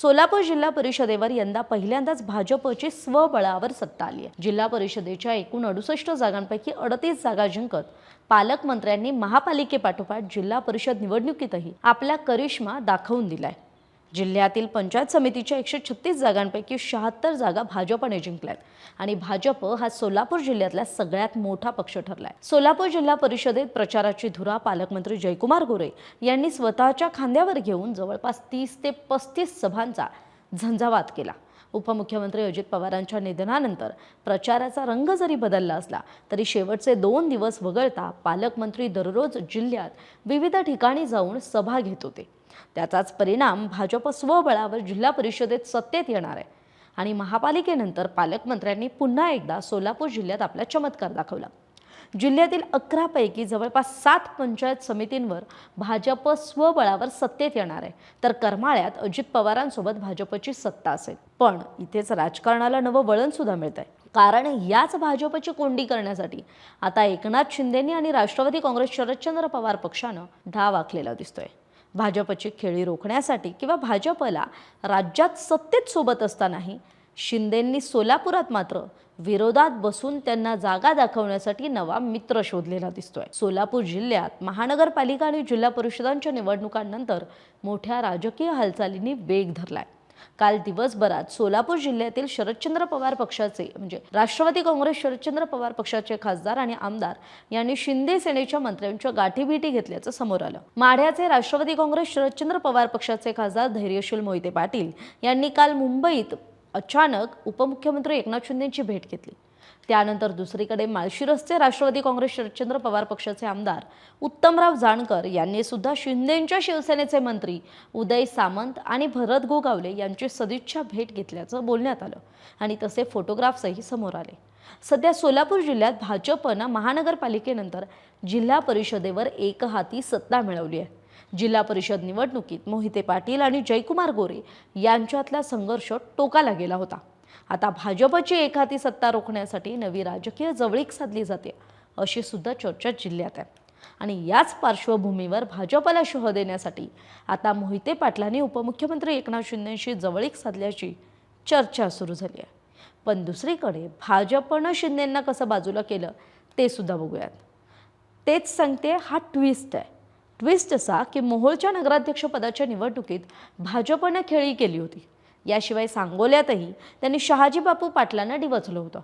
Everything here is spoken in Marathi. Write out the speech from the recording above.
सोलापूर जिल्हा परिषदेवर यंदा पहिल्यांदाच भाजपची स्वबळावर सत्ता आली आहे। जिल्हा परिषदेच्या एकूण 68 जागांपैकी 38 जागा जिंकत पालकमंत्र्यांनी महापालिकेपाठोपाठ जिल्हा परिषद निवडणुकीतही आपला करिश्मा दाखवून दिलाय। जिल्ह्यातील पंचायत समितीच्या 136 जागांपैकी 76 जागा भाजपने जिंकल्यात आणि भाजप हा सोलापूर जिल्ह्यातला सगळ्यात मोठा पक्ष ठरलाय। सोलापूर जिल्हा परिषदेत प्रचाराची धुरा पालकमंत्री जयकुमार गोरे यांनी स्वतःच्या खांद्यावर घेऊन जवळपास 30 ते 35 सभांचा झंझावात केला। उपमुख्यमंत्री अजित पवारांच्या निधनानंतर प्रचाराचा रंग जरी बदलला असला तरी शेवटचे 2 दिवस वगळता पालकमंत्री दररोज जिल्ह्यात विविध ठिकाणी जाऊन सभा घेत होते। त्याचाच परिणाम भाजप स्वबळावर जिल्हा परिषदेत सत्तेत येणार आहे आणि महापालिकेनंतर पालकमंत्र्यांनी पुन्हा एकदा सोलापूर जिल्ह्यात आपला चमत्कार दाखवला। जिल्ह्यातील 11 पैकी जवळपास 7 पंचायत समितींवर भाजप स्वबळावर सत्तेत येणार आहे, तर करमाळ्यात अजित पवारांसोबत भाजपची सत्ता असेल। पण इथेच राजकारणाला नवं वळण सुद्धा मिळतंय, कारण याच भाजपची कोंडी करण्यासाठी आता एकनाथ शिंदेंनी आणि राष्ट्रवादी काँग्रेस शरदचंद्र पवार पक्षानं डाव आखलेला दिसतोय। भाजपची खेळी रोखण्यासाठी किंवा भाजपला राज्यात सत्तेत सोबत असतानाही शिंदेंनी सोलापुरात मात्र विरोधात बसून त्यांना जागा दाखवण्यासाठी नवा मित्र शोधलेला दिसतोय। सोलापूर जिल्ह्यात महानगरपालिका आणि जिल्हा परिषदांच्या निवडणुकांनंतर मोठ्या राजकीय हालचालींनी वेग धरलाय। काल दिवसभरात सोलापूर जिल्ह्यातील शरदचंद्र पवार पक्षाचे म्हणजे राष्ट्रवादी काँग्रेस शरदचंद्र पवार पक्षाचे खासदार आणि आमदार यांनी शिंदे सेनेच्या मंत्र्यांच्या गाठीभेटी घेतल्याचं समोर आलं। माढ्याचे राष्ट्रवादी काँग्रेस शरदचंद्र पवार पक्षाचे खासदार धैर्यशील मोहिते पाटील यांनी काल मुंबईत अचानक उपमुख्यमंत्री एकनाथ शिंदेंची भेट घेतली। त्यानंतर दुसरीकडे माळशिरसचे राष्ट्रवादी काँग्रेस शरदचंद्र पवार पक्षाचे आमदार उत्तमराव जानकर यांनी सुद्धा शिंदेंच्या शिवसेनेचे मंत्री उदय सामंत आणि भरत गोगावले यांची सदिच्छा भेट घेतल्याचं बोलण्यात आलं आणि तसे फोटोग्राफ्सही समोर आले। सध्या सोलापूर जिल्ह्यात भाजपनं महानगरपालिकेनंतर जिल्हा परिषदेवर एकहाती सत्ता मिळवली आहे। जिल्हा परिषद निवडणुकीत मोहिते पाटील आणि जयकुमार गोरे यांच्यातला संघर्ष टोकाला गेला होता। आता भाजपची एकहाती सत्ता रोखण्यासाठी नवी राजकीय जवळीक साधली जाते अशी सुद्धा चर्चा जिल्ह्यात आहे आणि याच पार्श्वभूमीवर भाजपला शह देण्यासाठी आता मोहिते पाटलांनी उपमुख्यमंत्री एकनाथ शिंदेंशी जवळीक साधल्याची चर्चा सुरू झाली आहे। पण दुसरीकडे भाजपनं शिंदेंना कसं बाजूला केलं ते सुद्धा बघूयात। तेच सांगते हा ट्विस्ट आहे। ट्विस्ट असा की मोहोळच्या नगराध्यक्ष पदाच्या निवडणुकीत भाजपनं खेळी केली होती। याशिवाय सांगोल्यातही त्यांनी शहाजी बापू पाटलांना डिवचलं होतं।